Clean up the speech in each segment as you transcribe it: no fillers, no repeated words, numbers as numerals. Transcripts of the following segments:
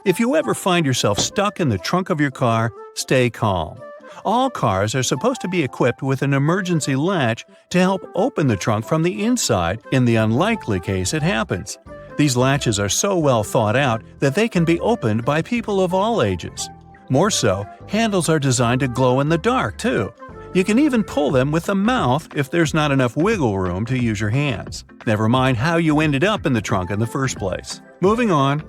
If you ever find yourself stuck in the trunk of your car, stay calm. All cars are supposed to be equipped with an emergency latch to help open the trunk from the inside in the unlikely case it happens. These latches are so well thought out that they can be opened by people of all ages. More so, handles are designed to glow in the dark, too. You can even pull them with the mouth if there's not enough wiggle room to use your hands. Never mind how you ended up in the trunk in the first place. Moving on.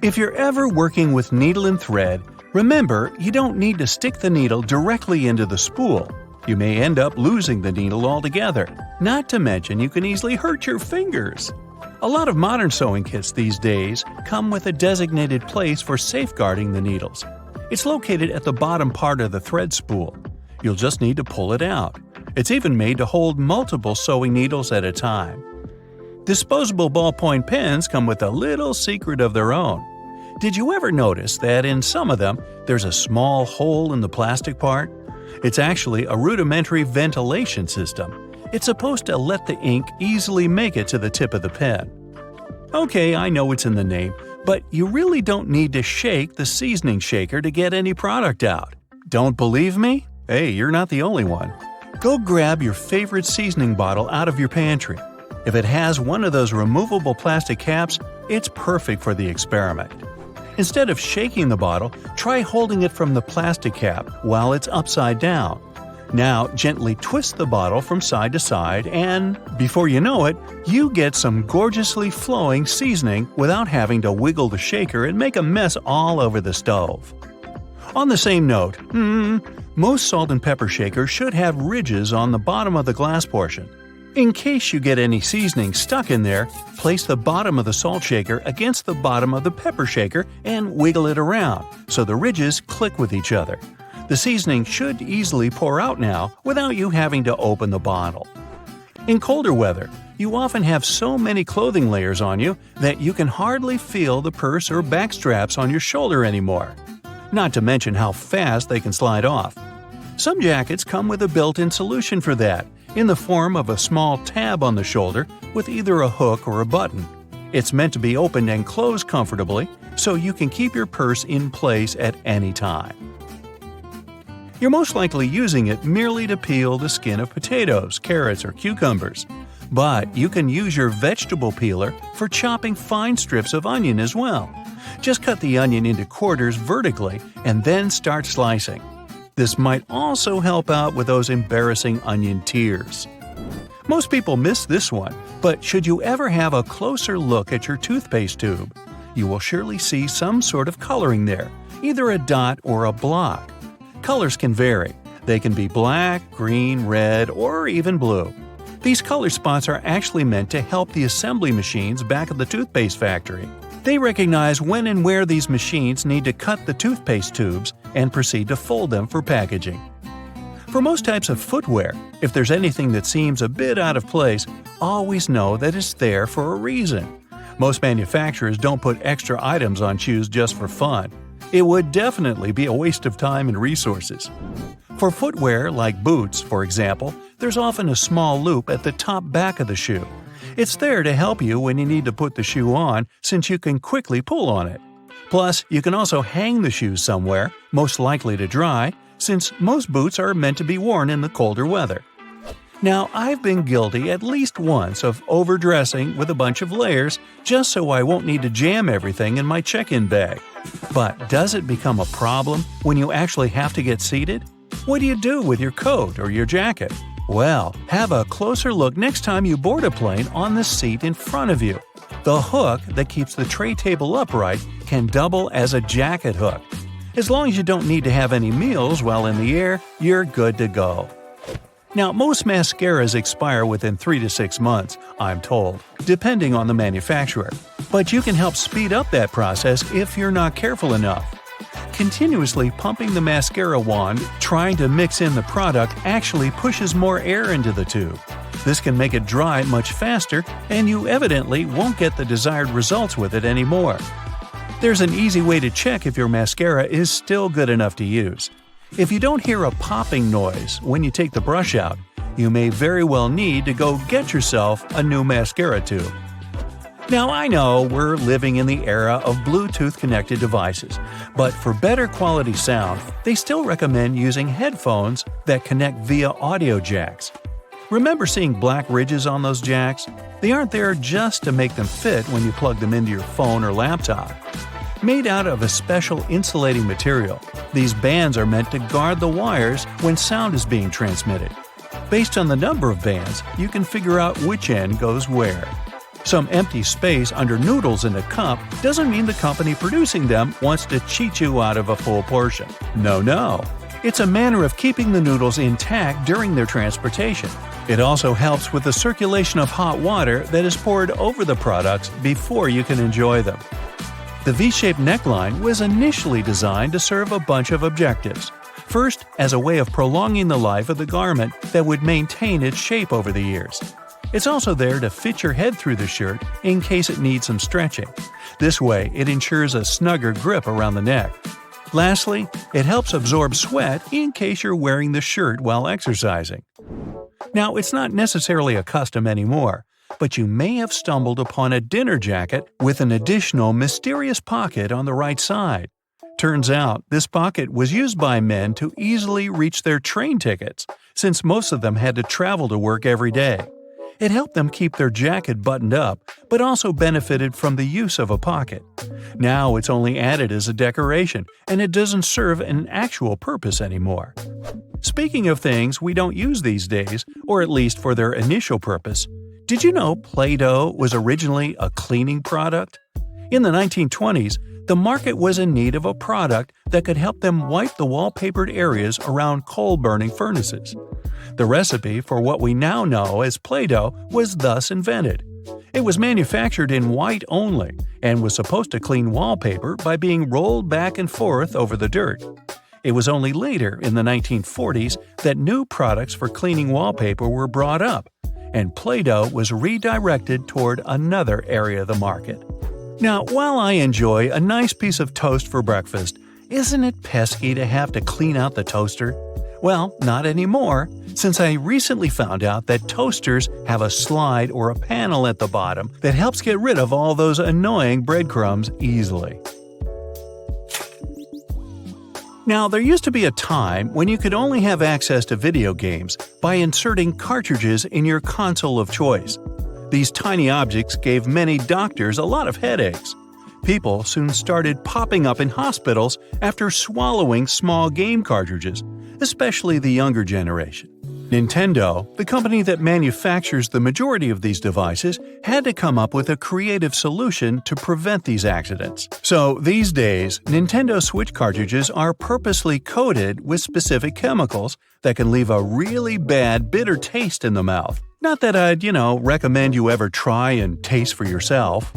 If you're ever working with needle and thread, remember you don't need to stick the needle directly into the spool. You may end up losing the needle altogether. Not to mention you can easily hurt your fingers. A lot of modern sewing kits these days come with a designated place for safeguarding the needles. It's located at the bottom part of the thread spool. You'll just need to pull it out. It's even made to hold multiple sewing needles at a time. Disposable ballpoint pens come with a little secret of their own. Did you ever notice that in some of them there's a small hole in the plastic part? It's actually a rudimentary ventilation system. It's supposed to let the ink easily make it to the tip of the pen. Okay, I know it's in the name, but you really don't need to shake the seasoning shaker to get any product out. Don't believe me? Hey, you're not the only one. Go grab your favorite seasoning bottle out of your pantry. If it has one of those removable plastic caps, it's perfect for the experiment. Instead of shaking the bottle, try holding it from the plastic cap while it's upside down. Now, gently twist the bottle from side to side and, before you know it, you get some gorgeously flowing seasoning without having to wiggle the shaker and make a mess all over the stove. On the same note, most salt and pepper shakers should have ridges on the bottom of the glass portion. In case you get any seasoning stuck in there, place the bottom of the salt shaker against the bottom of the pepper shaker and wiggle it around so the ridges click with each other. The seasoning should easily pour out now without you having to open the bottle. In colder weather, you often have so many clothing layers on you that you can hardly feel the purse or back straps on your shoulder anymore. Not to mention how fast they can slide off. Some jackets come with a built-in solution for that, in the form of a small tab on the shoulder with either a hook or a button. It's meant to be opened and closed comfortably, so you can keep your purse in place at any time. You're most likely using it merely to peel the skin of potatoes, carrots, or cucumbers. But you can use your vegetable peeler for chopping fine strips of onion as well. Just cut the onion into quarters vertically and then start slicing. This might also help out with those embarrassing onion tears. Most people miss this one, but should you ever have a closer look at your toothpaste tube, you will surely see some sort of coloring there, either a dot or a block. Colors can vary. They can be black, green, red, or even blue. These color spots are actually meant to help the assembly machines back at the toothpaste factory. They recognize when and where these machines need to cut the toothpaste tubes and proceed to fold them for packaging. For most types of footwear, if there's anything that seems a bit out of place, always know that it's there for a reason. Most manufacturers don't put extra items on shoes just for fun. It would definitely be a waste of time and resources. For footwear like boots, for example, there's often a small loop at the top back of the shoe. It's there to help you when you need to put the shoe on, since you can quickly pull on it. Plus, you can also hang the shoes somewhere, most likely to dry, since most boots are meant to be worn in the colder weather. Now, I've been guilty at least once of overdressing with a bunch of layers just so I won't need to jam everything in my check-in bag. But does it become a problem when you actually have to get seated? What do you do with your coat or your jacket? Well, have a closer look next time you board a plane on the seat in front of you. The hook that keeps the tray table upright can double as a jacket hook. As long as you don't need to have any meals while in the air, you're good to go. Now, most mascaras expire within 3 to 6 months, I'm told, depending on the manufacturer. But you can help speed up that process if you're not careful enough. Continuously pumping the mascara wand, trying to mix in the product actually pushes more air into the tube. This can make it dry much faster, and you evidently won't get the desired results with it anymore. There's an easy way to check if your mascara is still good enough to use. If you don't hear a popping noise when you take the brush out, you may very well need to go get yourself a new mascara tube. Now I know we're living in the era of Bluetooth-connected devices, but for better quality sound, they still recommend using headphones that connect via audio jacks. Remember seeing black ridges on those jacks? They aren't there just to make them fit when you plug them into your phone or laptop. Made out of a special insulating material, these bands are meant to guard the wires when sound is being transmitted. Based on the number of bands, you can figure out which end goes where. Some empty space under noodles in a cup doesn't mean the company producing them wants to cheat you out of a full portion. No. It's a manner of keeping the noodles intact during their transportation. It also helps with the circulation of hot water that is poured over the products before you can enjoy them. The V-shaped neckline was initially designed to serve a bunch of objectives. First, as a way of prolonging the life of the garment that would maintain its shape over the years. It's also there to fit your head through the shirt in case it needs some stretching. This way, it ensures a snugger grip around the neck. Lastly, it helps absorb sweat in case you're wearing the shirt while exercising. Now, it's not necessarily a custom anymore, but you may have stumbled upon a dinner jacket with an additional mysterious pocket on the right side. Turns out, this pocket was used by men to easily reach their train tickets, since most of them had to travel to work every day. It helped them keep their jacket buttoned up, but also benefited from the use of a pocket. Now it's only added as a decoration, and it doesn't serve an actual purpose anymore. Speaking of things we don't use these days, or at least for their initial purpose, did you know Play-Doh was originally a cleaning product? In the 1920s, the market was in need of a product that could help them wipe the wallpapered areas around coal-burning furnaces. The recipe for what we now know as Play-Doh was thus invented. It was manufactured in white only and was supposed to clean wallpaper by being rolled back and forth over the dirt. It was only later, in the 1940s, that new products for cleaning wallpaper were brought up, and Play-Doh was redirected toward another area of the market. Now, while I enjoy a nice piece of toast for breakfast, isn't it pesky to have to clean out the toaster? Well, not anymore, since I recently found out that toasters have a slide or a panel at the bottom that helps get rid of all those annoying breadcrumbs easily. Now, there used to be a time when you could only have access to video games by inserting cartridges in your console of choice. These tiny objects gave many doctors a lot of headaches. People soon started popping up in hospitals after swallowing small game cartridges, especially the younger generation. Nintendo, the company that manufactures the majority of these devices, had to come up with a creative solution to prevent these accidents. So these days, Nintendo Switch cartridges are purposely coated with specific chemicals that can leave a really bad, bitter taste in the mouth. Not that I'd, recommend you ever try and taste for yourself.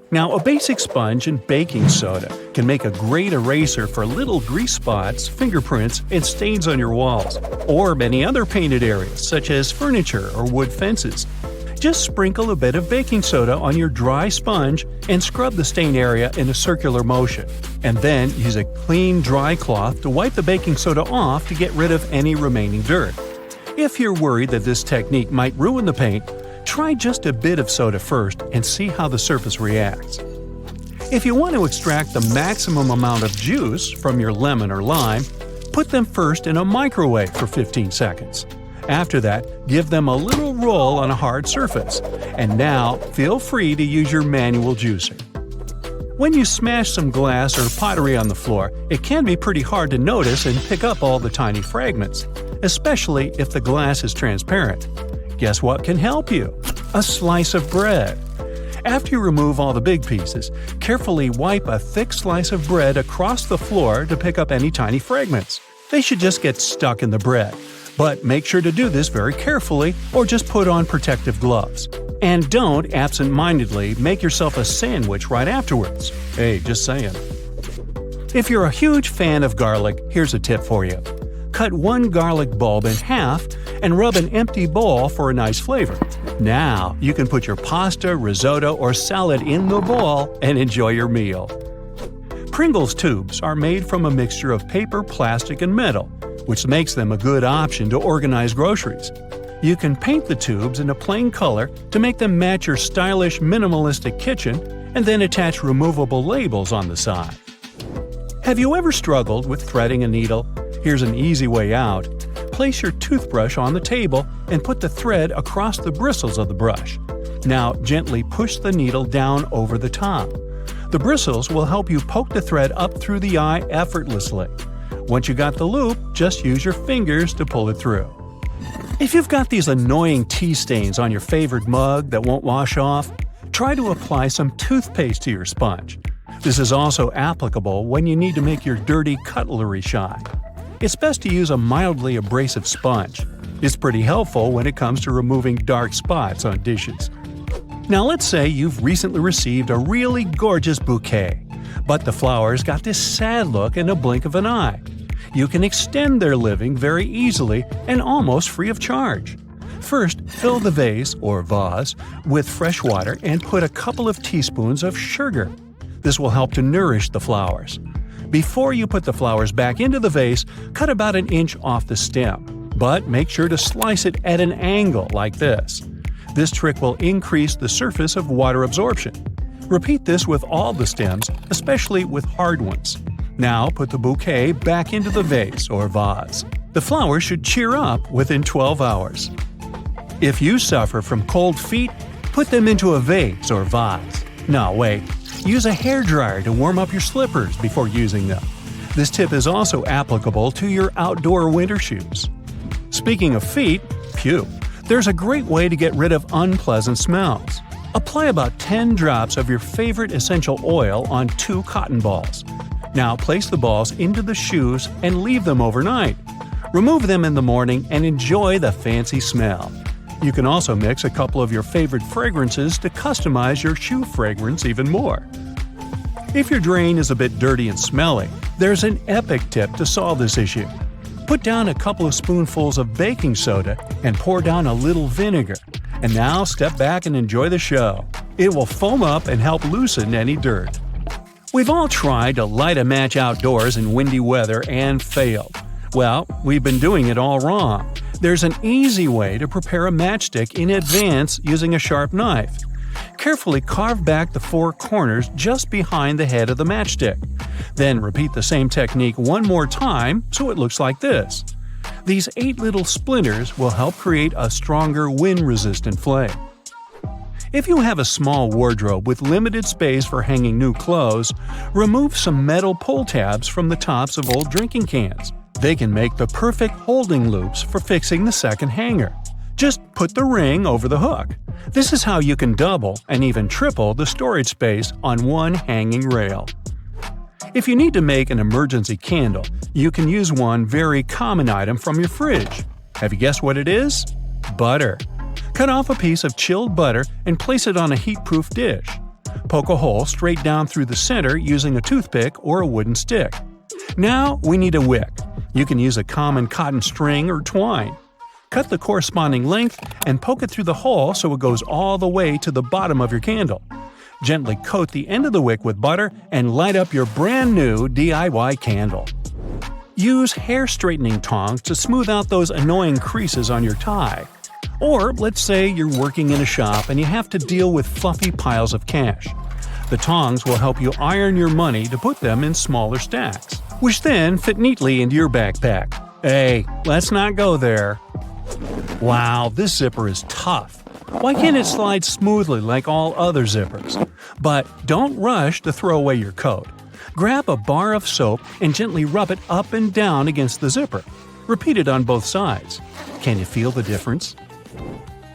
Now, a basic sponge and baking soda can make a great eraser for little grease spots, fingerprints, and stains on your walls, or many other painted areas such as furniture or wood fences. Just sprinkle a bit of baking soda on your dry sponge and scrub the stain area in a circular motion, and then use a clean, dry cloth to wipe the baking soda off to get rid of any remaining dirt. If you're worried that this technique might ruin the paint, try just a bit of soda first and see how the surface reacts. If you want to extract the maximum amount of juice from your lemon or lime, put them first in a microwave for 15 seconds. After that, give them a little roll on a hard surface. And now, feel free to use your manual juicer. When you smash some glass or pottery on the floor, it can be pretty hard to notice and pick up all the tiny fragments, especially if the glass is transparent. Guess what can help you? A slice of bread. After you remove all the big pieces, carefully wipe a thick slice of bread across the floor to pick up any tiny fragments. They should just get stuck in the bread, but make sure to do this very carefully or just put on protective gloves. And don't absent-mindedly make yourself a sandwich right afterwards. Hey, just saying. If you're a huge fan of garlic, here's a tip for you. Cut one garlic bulb in half and rub an empty bowl for a nice flavor. Now, you can put your pasta, risotto, or salad in the bowl and enjoy your meal. Pringles tubes are made from a mixture of paper, plastic, and metal, which makes them a good option to organize groceries. You can paint the tubes in a plain color to make them match your stylish minimalistic kitchen, and then attach removable labels on the side. Have you ever struggled with threading a needle? Here's an easy way out. Place your toothbrush on the table and put the thread across the bristles of the brush. Now gently push the needle down over the top. The bristles will help you poke the thread up through the eye effortlessly. Once you got the loop, just use your fingers to pull it through. If you've got these annoying tea stains on your favorite mug that won't wash off, try to apply some toothpaste to your sponge. This is also applicable when you need to make your dirty cutlery shine. It's best to use a mildly abrasive sponge. It's pretty helpful when it comes to removing dark spots on dishes. Now let's say you've recently received a really gorgeous bouquet, but the flowers got this sad look in a blink of an eye. You can extend their living very easily and almost free of charge. First, fill the vase or vase with fresh water and put a couple of teaspoons of sugar. This will help to nourish the flowers. Before you put the flowers back into the vase, cut about an inch off the stem, but make sure to slice it at an angle like this. This trick will increase the surface of water absorption. Repeat this with all the stems, especially with hard ones. Now put the bouquet back into the vase or vase. The flowers should cheer up within 12 hours. If you suffer from cold feet, put them into a vase or vase. No, wait. Use a hairdryer to warm up your slippers before using them. This tip is also applicable to your outdoor winter shoes. Speaking of feet, there's a great way to get rid of unpleasant smells. Apply about 10 drops of your favorite essential oil on 2 cotton balls. Now place the balls into the shoes and leave them overnight. Remove them in the morning and enjoy the fancy smell. You can also mix a couple of your favorite fragrances to customize your shoe fragrance even more. If your drain is a bit dirty and smelly, there's an epic tip to solve this issue. Put down a couple of spoonfuls of baking soda and pour down a little vinegar. And now step back and enjoy the show. It will foam up and help loosen any dirt. We've all tried to light a match outdoors in windy weather and failed. Well, we've been doing it all wrong. There's an easy way to prepare a matchstick in advance using a sharp knife. Carefully carve back the 4 corners just behind the head of the matchstick. Then repeat the same technique one more time so it looks like this. These 8 little splinters will help create a stronger wind-resistant flame. If you have a small wardrobe with limited space for hanging new clothes, remove some metal pull tabs from the tops of old drinking cans. They can make the perfect holding loops for fixing the second hanger. Just put the ring over the hook. This is how you can double and even triple the storage space on one hanging rail. If you need to make an emergency candle, you can use one very common item from your fridge. Have you guessed what it is? Butter. Cut off a piece of chilled butter and place it on a heat-proof dish. Poke a hole straight down through the center using a toothpick or a wooden stick. Now we need a wick. You can use a common cotton string or twine. Cut the corresponding length and poke it through the hole so it goes all the way to the bottom of your candle. Gently coat the end of the wick with butter and light up your brand new DIY candle. Use hair straightening tongs to smooth out those annoying creases on your tie. Or let's say you're working in a shop and you have to deal with fluffy piles of cash. The tongs will help you iron your money to put them in smaller stacks, which then fit neatly into your backpack. Hey, let's not go there. Wow, this zipper is tough. Why can't it slide smoothly like all other zippers? But don't rush to throw away your coat. Grab a bar of soap and gently rub it up and down against the zipper. Repeat it on both sides. Can you feel the difference?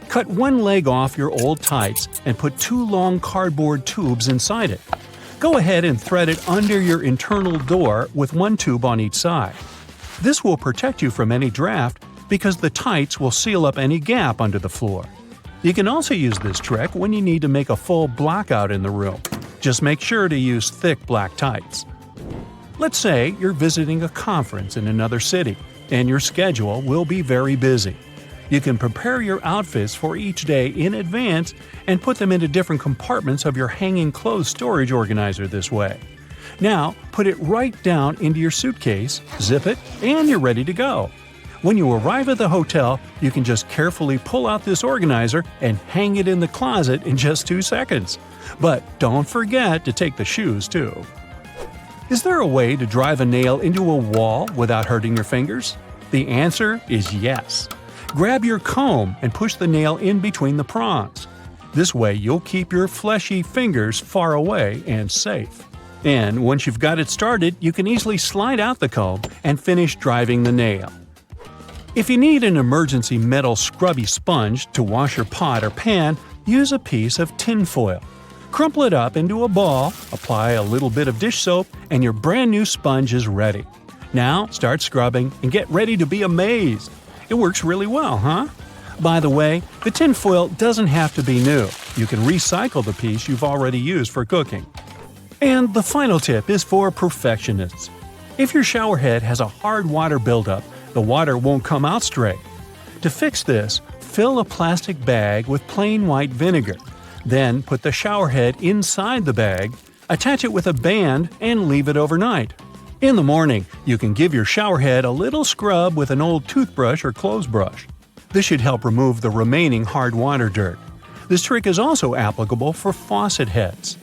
Cut one leg off your old tights and put 2 long cardboard tubes inside it. Go ahead and thread it under your internal door with 1 tube on each side. This will protect you from any draft because the tights will seal up any gap under the floor. You can also use this trick when you need to make a full blackout in the room. Just make sure to use thick black tights. Let's say you're visiting a conference in another city, and your schedule will be very busy. You can prepare your outfits for each day in advance and put them into different compartments of your hanging clothes storage organizer this way. Now, put it right down into your suitcase, zip it, and you're ready to go. When you arrive at the hotel, you can just carefully pull out this organizer and hang it in the closet in just 2 seconds. But don't forget to take the shoes too. Is there a way to drive a nail into a wall without hurting your fingers? The answer is yes. Grab your comb and push the nail in between the prongs. This way you'll keep your fleshy fingers far away and safe. And once you've got it started, you can easily slide out the comb and finish driving the nail. If you need an emergency metal scrubby sponge to wash your pot or pan, use a piece of tin foil. Crumple it up into a ball, apply a little bit of dish soap, and your brand new sponge is ready. Now start scrubbing and get ready to be amazed. It works really well, huh? By the way, the tin foil doesn't have to be new. You can recycle the piece you've already used for cooking. And the final tip is for perfectionists. If your shower head has a hard water buildup, the water won't come out straight. To fix this, fill a plastic bag with plain white vinegar. Then put the shower head inside the bag, attach it with a band, and leave it overnight. In the morning, you can give your shower head a little scrub with an old toothbrush or clothes brush. This should help remove the remaining hard water dirt. This trick is also applicable for faucet heads.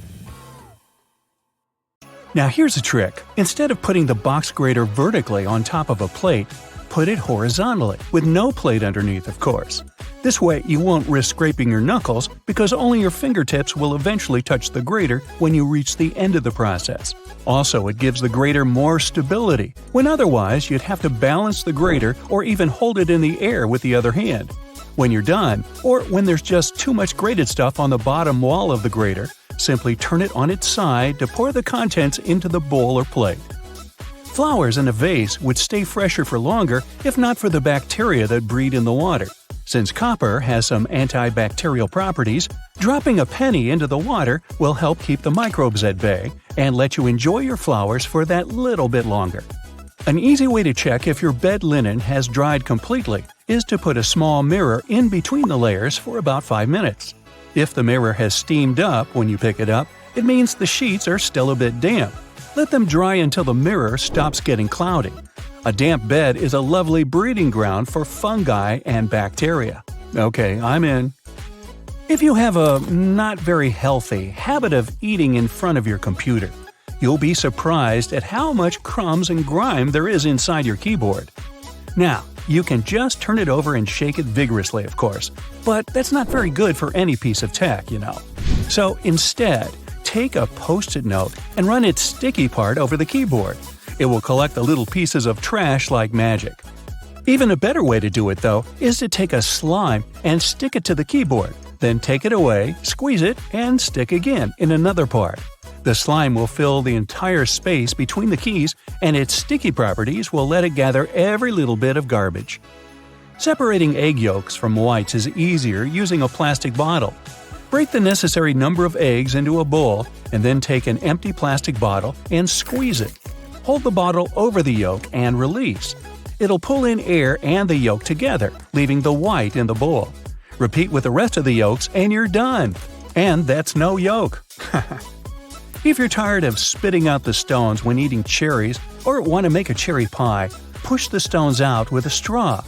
Now here's a trick. Instead of putting the box grater vertically on top of a plate, put it horizontally, with no plate underneath, of course. This way you won't risk scraping your knuckles because only your fingertips will eventually touch the grater when you reach the end of the process. Also, it gives the grater more stability, when otherwise you'd have to balance the grater or even hold it in the air with the other hand. When you're done, or when there's just too much grated stuff on the bottom wall of the grater, simply turn it on its side to pour the contents into the bowl or plate. Flowers in a vase would stay fresher for longer if not for the bacteria that breed in the water. Since copper has some antibacterial properties, dropping a penny into the water will help keep the microbes at bay and let you enjoy your flowers for that little bit longer. An easy way to check if your bed linen has dried completely is to put a small mirror in between the layers for about 5 minutes. If the mirror has steamed up when you pick it up, it means the sheets are still a bit damp. Let them dry until the mirror stops getting cloudy. A damp bed is a lovely breeding ground for fungi and bacteria. Okay, I'm in. If you have a not very healthy habit of eating in front of your computer, you'll be surprised at how much crumbs and grime there is inside your keyboard. Now, you can just turn it over and shake it vigorously, of course, but that's not very good for any piece of tech, you know. So instead, take a Post-it note and run its sticky part over the keyboard. It will collect the little pieces of trash like magic. Even a better way to do it, though, is to take a slime and stick it to the keyboard, then take it away, squeeze it, and stick again in another part. The slime will fill the entire space between the keys, and its sticky properties will let it gather every little bit of garbage. Separating egg yolks from whites is easier using a plastic bottle. Break the necessary number of eggs into a bowl, and then take an empty plastic bottle and squeeze it. Hold the bottle over the yolk and release. It'll pull in air and the yolk together, leaving the white in the bowl. Repeat with the rest of the yolks and you're done. And that's no yolk. If you're tired of spitting out the stones when eating cherries or want to make a cherry pie, push the stones out with a straw.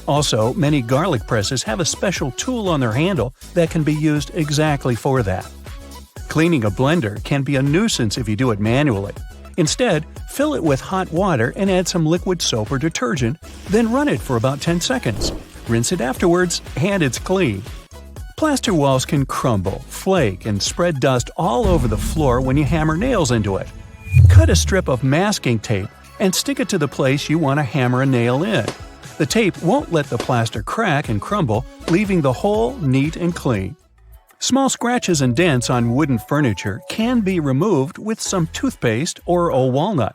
Also, many garlic presses have a special tool on their handle that can be used exactly for that. Cleaning a blender can be a nuisance if you do it manually. Instead, fill it with hot water and add some liquid soap or detergent, then run it for about 10 seconds. Rinse it afterwards, and it's clean. Plaster walls can crumble, flake, and spread dust all over the floor when you hammer nails into it. Cut a strip of masking tape and stick it to the place you want to hammer a nail in. The tape won't let the plaster crack and crumble, leaving the hole neat and clean. Small scratches and dents on wooden furniture can be removed with some toothpaste or a walnut.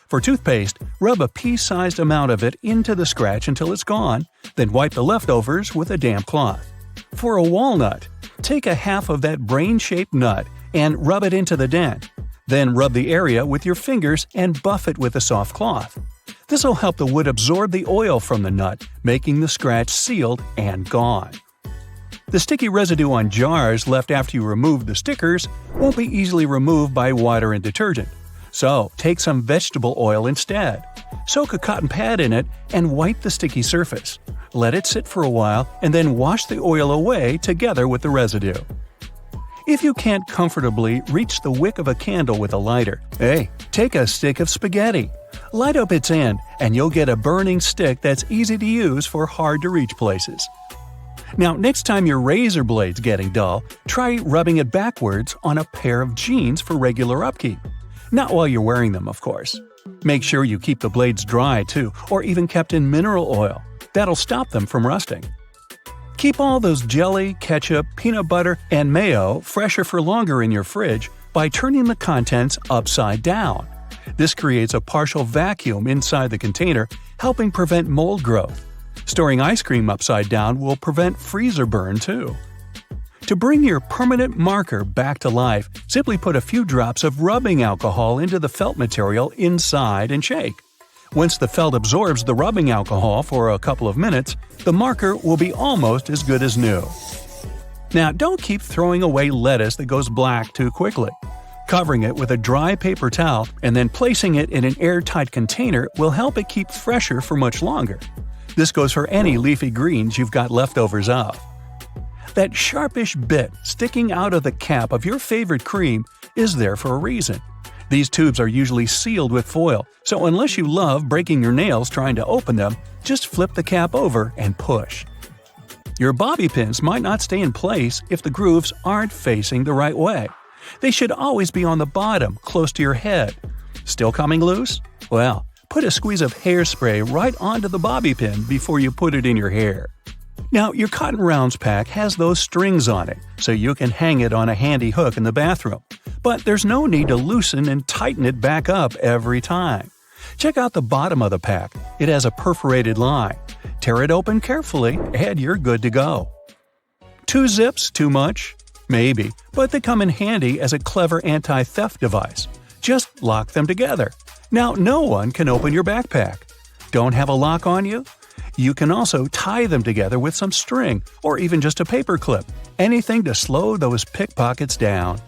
For toothpaste, rub a pea-sized amount of it into the scratch until it's gone, then wipe the leftovers with a damp cloth. For a walnut, take a half of that brain-shaped nut and rub it into the dent. Then rub the area with your fingers and buff it with a soft cloth. This will help the wood absorb the oil from the nut, making the scratch sealed and gone. The sticky residue on jars left after you remove the stickers won't be easily removed by water and detergent. So, take some vegetable oil instead. Soak a cotton pad in it and wipe the sticky surface. Let it sit for a while and then wash the oil away together with the residue. If you can't comfortably reach the wick of a candle with a lighter, hey, take a stick of spaghetti. Light up its end and you'll get a burning stick that's easy to use for hard-to-reach places. Now, next time your razor blade's getting dull, try rubbing it backwards on a pair of jeans for regular upkeep. Not while you're wearing them, of course. Make sure you keep the blades dry, too, or even kept in mineral oil. That'll stop them from rusting. Keep all those jelly, ketchup, peanut butter, and mayo fresher for longer in your fridge by turning the contents upside down. This creates a partial vacuum inside the container, helping prevent mold growth. Storing ice cream upside down will prevent freezer burn, too. To bring your permanent marker back to life, simply put a few drops of rubbing alcohol into the felt material inside and shake. Once the felt absorbs the rubbing alcohol for a couple of minutes, the marker will be almost as good as new. Now, don't keep throwing away lettuce that goes black too quickly. Covering it with a dry paper towel and then placing it in an airtight container will help it keep fresher for much longer. This goes for any leafy greens you've got leftovers of. That sharpish bit sticking out of the cap of your favorite cream is there for a reason. These tubes are usually sealed with foil, so unless you love breaking your nails trying to open them, just flip the cap over and push. Your bobby pins might not stay in place if the grooves aren't facing the right way. They should always be on the bottom, close to your head. Still coming loose? Well, put a squeeze of hairspray right onto the bobby pin before you put it in your hair. Now, your cotton rounds pack has those strings on it, so you can hang it on a handy hook in the bathroom. But there's no need to loosen and tighten it back up every time. Check out the bottom of the pack. It has a perforated line. Tear it open carefully, and you're good to go. 2 zips too much? Maybe, but they come in handy as a clever anti-theft device. Just lock them together. Now no one can open your backpack. Don't have a lock on you? You can also tie them together with some string or even just a paper clip. Anything to slow those pickpockets down.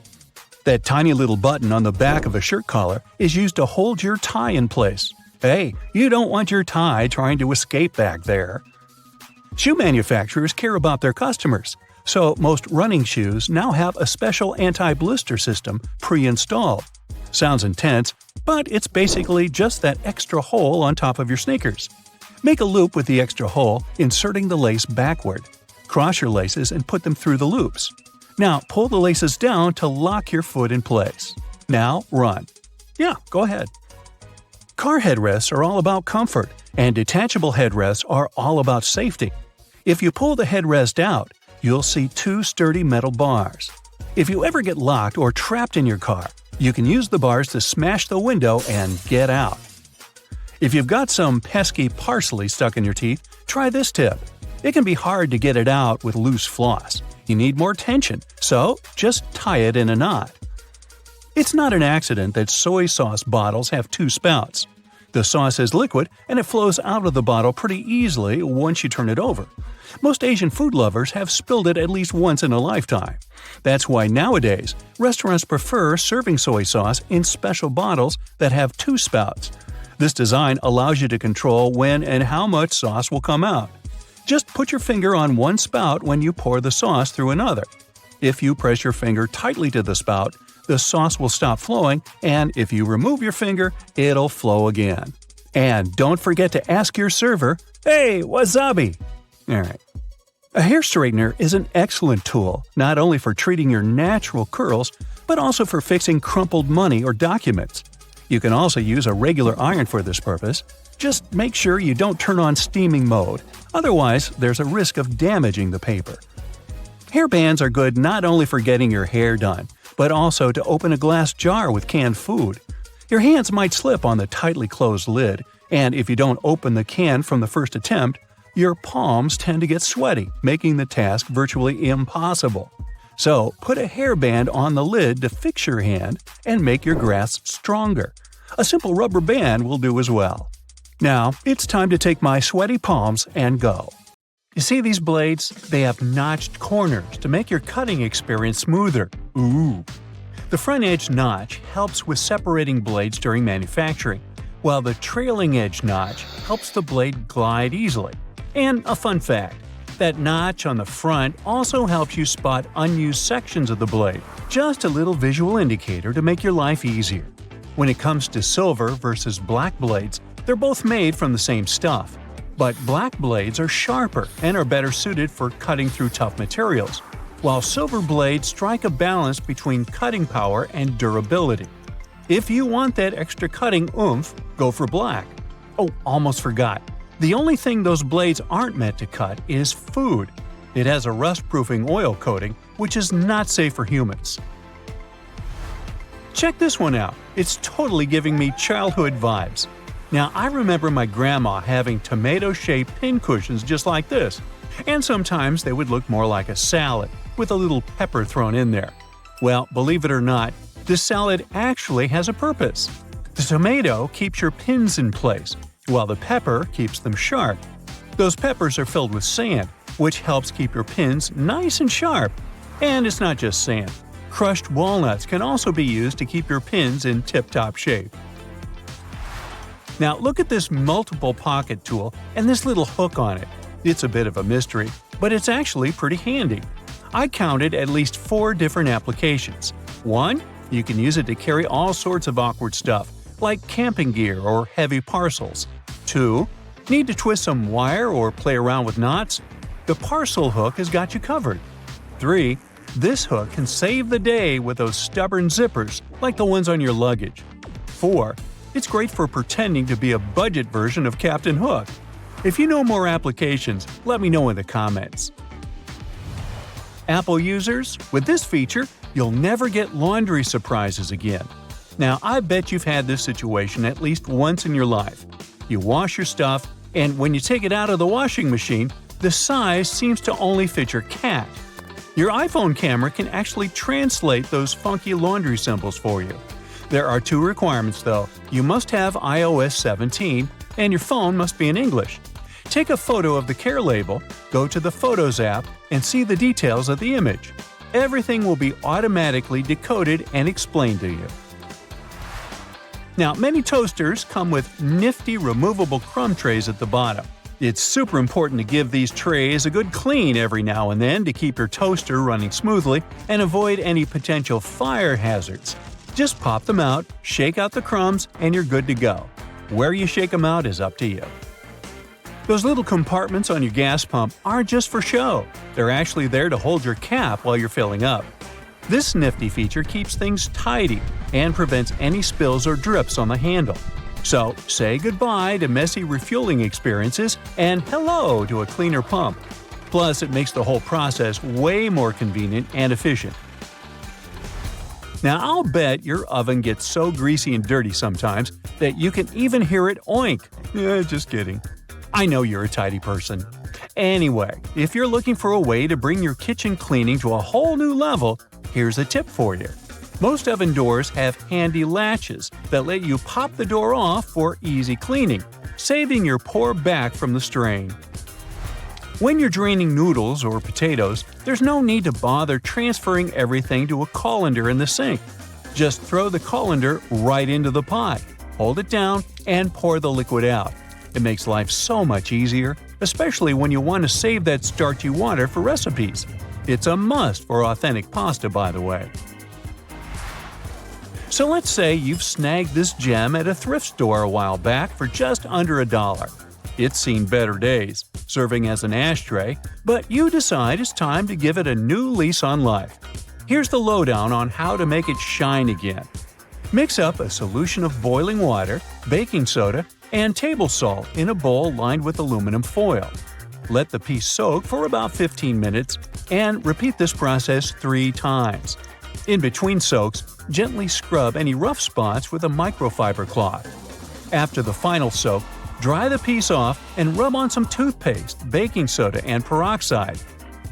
That tiny little button on the back of a shirt collar is used to hold your tie in place. Hey, you don't want your tie trying to escape back there. Shoe manufacturers care about their customers, so most running shoes now have a special anti-blister system pre-installed. Sounds intense, but it's basically just that extra hole on top of your sneakers. Make a loop with the extra hole, inserting the lace backward. Cross your laces and put them through the loops. Now pull the laces down to lock your foot in place. Now run. Yeah, go ahead. Car headrests are all about comfort, and detachable headrests are all about safety. If you pull the headrest out, you'll see 2 sturdy metal bars. If you ever get locked or trapped in your car, you can use the bars to smash the window and get out. If you've got some pesky parsley stuck in your teeth, try this tip. It can be hard to get it out with loose floss. You need more tension, so just tie it in a knot. It's not an accident that soy sauce bottles have 2 spouts. The sauce is liquid and it flows out of the bottle pretty easily once you turn it over. Most Asian food lovers have spilled it at least once in a lifetime. That's why nowadays, restaurants prefer serving soy sauce in special bottles that have 2 spouts. This design allows you to control when and how much sauce will come out. Just put your finger on one spout when you pour the sauce through another. If you press your finger tightly to the spout, the sauce will stop flowing, and if you remove your finger, it'll flow again. And don't forget to ask your server, "Hey, wasabi!" Alright. A hair straightener is an excellent tool, not only for treating your natural curls, but also for fixing crumpled money or documents. You can also use a regular iron for this purpose. Just make sure you don't turn on steaming mode, otherwise there's a risk of damaging the paper. Hair bands are good not only for getting your hair done, but also to open a glass jar with canned food. Your hands might slip on the tightly closed lid, and if you don't open the can from the first attempt, your palms tend to get sweaty, making the task virtually impossible. So, put a hairband on the lid to fix your hand and make your grasp stronger. A simple rubber band will do as well. Now, it's time to take my sweaty palms and go. You see these blades? They have notched corners to make your cutting experience smoother. Ooh! The front edge notch helps with separating blades during manufacturing, while the trailing edge notch helps the blade glide easily. And a fun fact, that notch on the front also helps you spot unused sections of the blade, just a little visual indicator to make your life easier. When it comes to silver versus black blades, they're both made from the same stuff. But black blades are sharper and are better suited for cutting through tough materials, while silver blades strike a balance between cutting power and durability. If you want that extra cutting oomph, go for black. Oh, almost forgot. The only thing those blades aren't meant to cut is food. It has a rust-proofing oil coating, which is not safe for humans. Check this one out. It's totally giving me childhood vibes. Now, I remember my grandma having tomato-shaped pincushions just like this, and sometimes they would look more like a salad, with a little pepper thrown in there. Well, believe it or not, this salad actually has a purpose. The tomato keeps your pins in place, while the pepper keeps them sharp. Those peppers are filled with sand, which helps keep your pins nice and sharp. And it's not just sand. Crushed walnuts can also be used to keep your pins in tip-top shape. Now look at this multiple pocket tool and this little hook on it. It's a bit of a mystery, but it's actually pretty handy. I counted at least 4 different applications. 1. You can use it to carry all sorts of awkward stuff, like camping gear or heavy parcels. 2. Need to twist some wire or play around with knots? The parcel hook has got you covered. 3. This hook can save the day with those stubborn zippers, like the ones on your luggage. 4. It's great for pretending to be a budget version of Captain Hook. If you know more applications, let me know in the comments. Apple users, with this feature, you'll never get laundry surprises again. Now, I bet you've had this situation at least once in your life. You wash your stuff, and when you take it out of the washing machine, the size seems to only fit your cat. Your iPhone camera can actually translate those funky laundry symbols for you. There are 2 requirements though. You must have iOS 17, and your phone must be in English. Take a photo of the care label, go to the Photos app, and see the details of the image. Everything will be automatically decoded and explained to you. Now, many toasters come with nifty removable crumb trays at the bottom. It's super important to give these trays a good clean every now and then to keep your toaster running smoothly and avoid any potential fire hazards. Just pop them out, shake out the crumbs, and you're good to go. Where you shake them out is up to you. Those little compartments on your gas pump aren't just for show. They're actually there to hold your cap while you're filling up. This nifty feature keeps things tidy and prevents any spills or drips on the handle. So, say goodbye to messy refueling experiences and hello to a cleaner pump. Plus, it makes the whole process way more convenient and efficient. Now, I'll bet your oven gets so greasy and dirty sometimes that you can even hear it oink. Yeah, just kidding. I know you're a tidy person. Anyway, if you're looking for a way to bring your kitchen cleaning to a whole new level, here's a tip for you. Most oven doors have handy latches that let you pop the door off for easy cleaning, saving your poor back from the strain. When you're draining noodles or potatoes, there's no need to bother transferring everything to a colander in the sink. Just throw the colander right into the pot, hold it down, and pour the liquid out. It makes life so much easier, especially when you want to save that starchy water for recipes. It's a must for authentic pasta, by the way. So let's say you've snagged this gem at a thrift store a while back for just under $1. It's seen better days, serving as an ashtray, but you decide it's time to give it a new lease on life. Here's the lowdown on how to make it shine again. Mix up a solution of boiling water, baking soda, and table salt in a bowl lined with aluminum foil. Let the piece soak for about 15 minutes and repeat this process 3 times. In between soaks, gently scrub any rough spots with a microfiber cloth. After the final soak, dry the piece off and rub on some toothpaste, baking soda, and peroxide.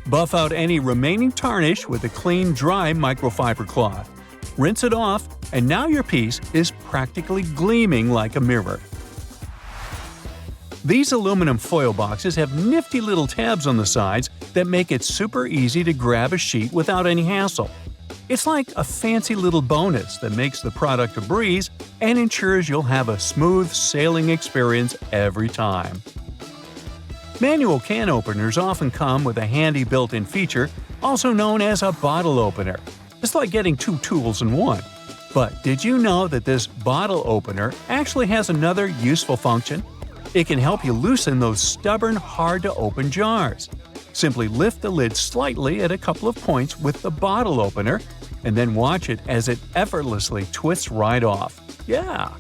Buff out any remaining tarnish with a clean, dry microfiber cloth. Rinse it off, and now your piece is practically gleaming like a mirror. These aluminum foil boxes have nifty little tabs on the sides that make it super easy to grab a sheet without any hassle. It's like a fancy little bonus that makes the product a breeze and ensures you'll have a smooth sailing experience every time. Manual can openers often come with a handy built-in feature, also known as a bottle opener. It's like getting two tools in one. But did you know that this bottle opener actually has another useful function? It can help you loosen those stubborn, hard-to-open jars. Simply lift the lid slightly at a couple of points with the bottle opener, and then watch it as it effortlessly twists right off. Yeah!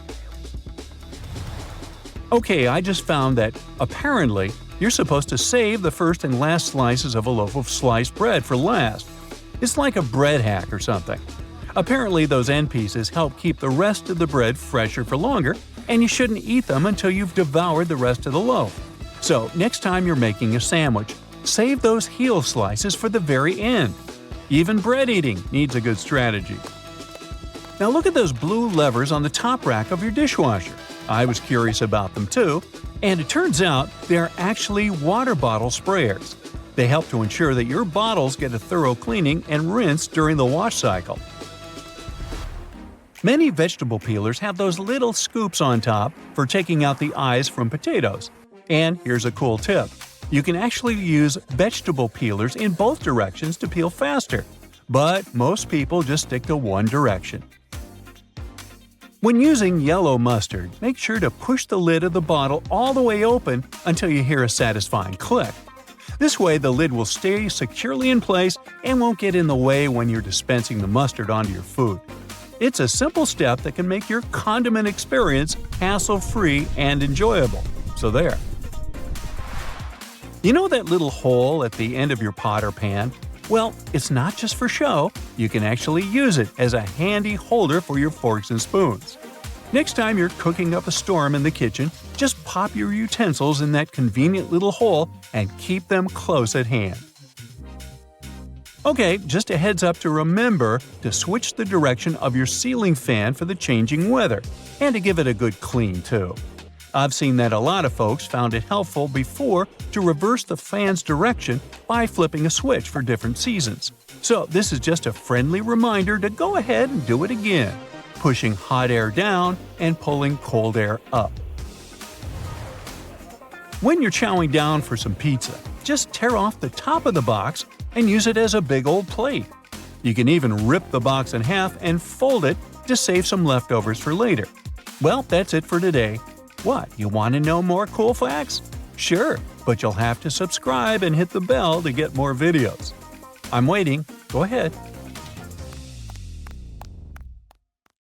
Okay, I just found that, apparently, you're supposed to save the first and last slices of a loaf of sliced bread for last. It's like a bread hack or something. Apparently, those end pieces help keep the rest of the bread fresher for longer, and you shouldn't eat them until you've devoured the rest of the loaf. So, next time you're making a sandwich, save those heel slices for the very end. Even bread eating needs a good strategy. Now look at those blue levers on the top rack of your dishwasher. I was curious about them too, and it turns out they're actually water bottle sprayers. They help to ensure that your bottles get a thorough cleaning and rinse during the wash cycle. Many vegetable peelers have those little scoops on top for taking out the eyes from potatoes. And here's a cool tip. You can actually use vegetable peelers in both directions to peel faster, but most people just stick to one direction. When using yellow mustard, make sure to push the lid of the bottle all the way open until you hear a satisfying click. This way the lid will stay securely in place and won't get in the way when you're dispensing the mustard onto your food. It's a simple step that can make your condiment experience hassle-free and enjoyable. So there. You know that little hole at the end of your pot or pan? Well, it's not just for show. You can actually use it as a handy holder for your forks and spoons. Next time you're cooking up a storm in the kitchen, just pop your utensils in that convenient little hole and keep them close at hand. Okay, just a heads up to remember to switch the direction of your ceiling fan for the changing weather, and to give it a good clean too. I've seen that a lot of folks found it helpful before to reverse the fan's direction by flipping a switch for different seasons. So this is just a friendly reminder to go ahead and do it again, pushing hot air down and pulling cold air up. When you're chowing down for some pizza, just tear off the top of the box and use it as a big old plate. You can even rip the box in half and fold it to save some leftovers for later. Well, that's it for today. What, you want to know more cool facts? Sure, but you'll have to subscribe and hit the bell to get more videos. I'm waiting. Go ahead.